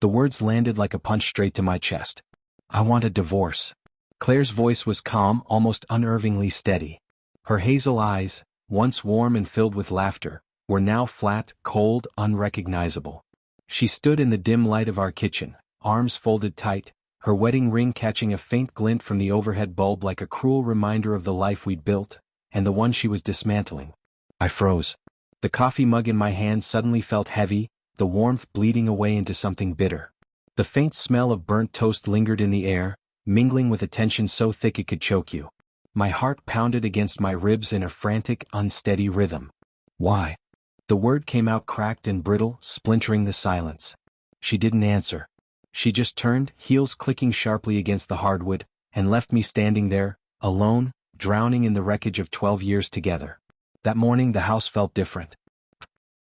The words landed like a punch straight to my chest. I want a divorce. Claire's voice was calm, almost unnervingly steady. Her hazel eyes, once warm and filled with laughter, were now flat, cold, unrecognizable. She stood in the dim light of our kitchen, arms folded tight, her wedding ring catching a faint glint from the overhead bulb like a cruel reminder of the life we'd built, and the one she was dismantling. I froze. The coffee mug in my hand suddenly felt heavy, the warmth bleeding away into something bitter. The faint smell of burnt toast lingered in the air, mingling with a tension so thick it could choke you. My heart pounded against my ribs in a frantic, unsteady rhythm. Why? The word came out cracked and brittle, splintering the silence. She didn't answer. She just turned, heels clicking sharply against the hardwood, and left me standing there, alone, drowning in the wreckage of 12 years together. That morning the house felt different.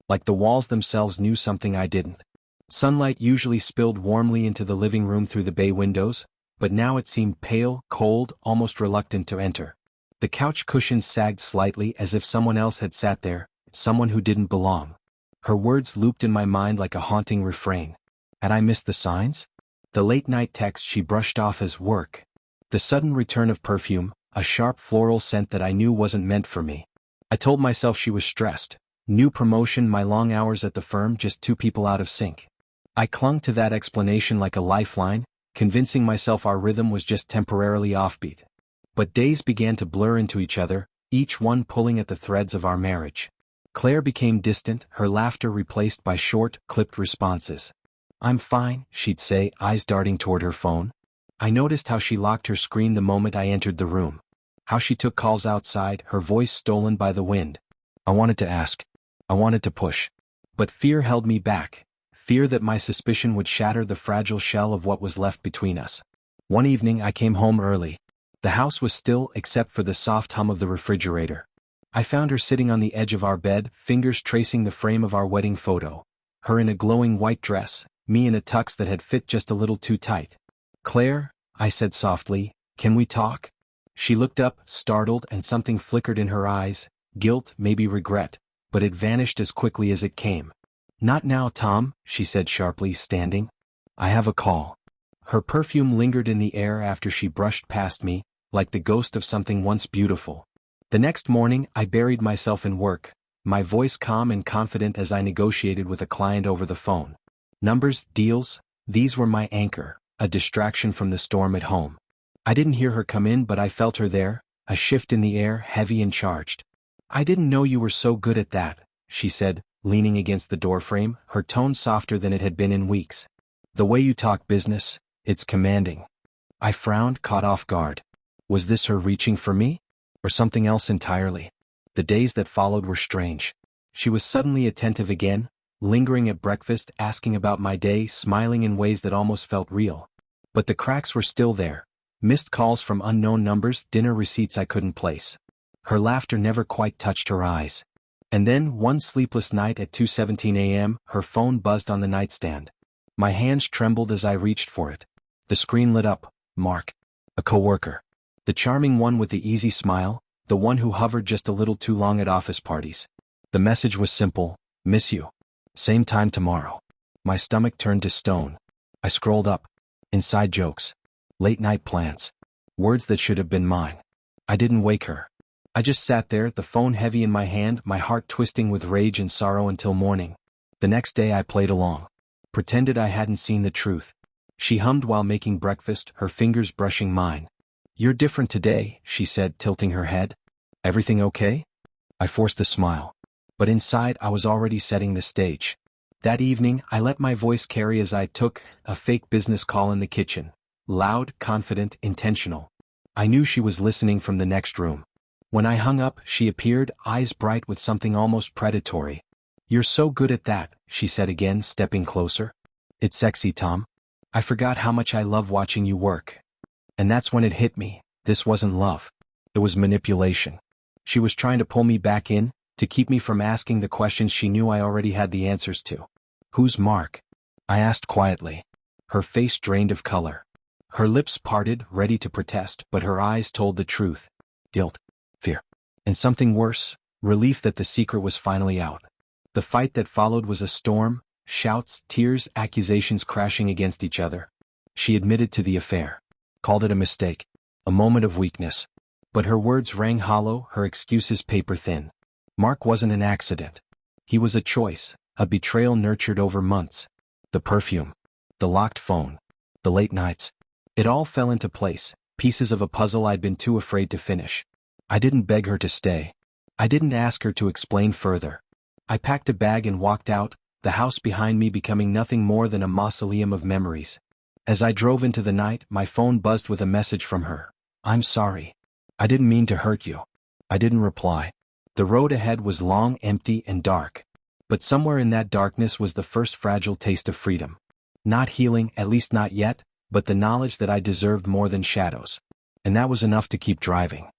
Like the walls themselves knew something I didn't. Sunlight usually spilled warmly into the living room through the bay windows, but now it seemed pale, cold, almost reluctant to enter. The couch cushions sagged slightly as if someone else had sat there, someone who didn't belong. Her words looped in my mind like a haunting refrain. Had I missed the signs? The late-night text she brushed off as work. The sudden return of perfume, a sharp floral scent that I knew wasn't meant for me. I told myself she was stressed. New promotion, my long hours at the firm, just two people out of sync. I clung to that explanation like a lifeline, convincing myself our rhythm was just temporarily offbeat. But days began to blur into each other, each one pulling at the threads of our marriage. Claire became distant, her laughter replaced by short, clipped responses. "I'm fine," she'd say, eyes darting toward her phone. I noticed how she locked her screen the moment I entered the room. How she took calls outside, her voice stolen by the wind. I wanted to ask. I wanted to push. But fear held me back. Fear that my suspicion would shatter the fragile shell of what was left between us. One evening I came home early. The house was still except for the soft hum of the refrigerator. I found her sitting on the edge of our bed, fingers tracing the frame of our wedding photo. Her in a glowing white dress, me in a tux that had fit just a little too tight. "Claire," I said softly, "can we talk?" She looked up, startled, and something flickered in her eyes, guilt, maybe regret, but it vanished as quickly as it came. "Not now, Tom," she said sharply, standing. "I have a call." Her perfume lingered in the air after she brushed past me, like the ghost of something once beautiful. The next morning I buried myself in work, my voice calm and confident as I negotiated with a client over the phone. Numbers, deals, these were my anchor, a distraction from the storm at home. I didn't hear her come in, but I felt her there, a shift in the air, heavy and charged. "I didn't know you were so good at that," she said, leaning against the doorframe, her tone softer than it had been in weeks. "The way you talk business, it's commanding." I frowned, caught off guard. Was this her reaching for me? Or something else entirely? The days that followed were strange. She was suddenly attentive again, lingering at breakfast, asking about my day, smiling in ways that almost felt real. But the cracks were still there. Missed calls from unknown numbers, dinner receipts I couldn't place. Her laughter never quite touched her eyes. And then, one sleepless night at 2:17 a.m., her phone buzzed on the nightstand. My hands trembled as I reached for it. The screen lit up. Mark. A coworker. The charming one with the easy smile, the one who hovered just a little too long at office parties. The message was simple: "Miss you. Same time tomorrow." My stomach turned to stone. I scrolled up. Inside jokes. Late night plans. Words that should have been mine. I didn't wake her. I just sat there, the phone heavy in my hand, my heart twisting with rage and sorrow until morning. The next day I played along. Pretended I hadn't seen the truth. She hummed while making breakfast, her fingers brushing mine. "You're different today," she said, tilting her head. "Everything okay?" I forced a smile. But inside I was already setting the stage. That evening I let my voice carry as I took a fake business call in the kitchen. Loud, confident, intentional. I knew she was listening from the next room. When I hung up, she appeared, eyes bright with something almost predatory. "You're so good at that," she said again, stepping closer. "It's sexy, Tom. I forgot how much I love watching you work." And that's when it hit me. This wasn't love. It was manipulation. She was trying to pull me back in, to keep me from asking the questions she knew I already had the answers to. "Who's Mark?" I asked quietly. Her face drained of color. Her lips parted, ready to protest, but her eyes told the truth. Guilt. Fear. And something worse, relief that the secret was finally out. The fight that followed was a storm, shouts, tears, accusations crashing against each other. She admitted to the affair. Called it a mistake. A moment of weakness. But her words rang hollow, her excuses paper-thin. Mark wasn't an accident. He was a choice, a betrayal nurtured over months. The perfume. The locked phone. The late nights. It all fell into place, pieces of a puzzle I'd been too afraid to finish. I didn't beg her to stay. I didn't ask her to explain further. I packed a bag and walked out, the house behind me becoming nothing more than a mausoleum of memories. As I drove into the night, my phone buzzed with a message from her. "I'm sorry. I didn't mean to hurt you." I didn't reply. The road ahead was long, empty, and dark. But somewhere in that darkness was the first fragile taste of freedom. Not healing, at least not yet, but the knowledge that I deserved more than shadows. And that was enough to keep driving.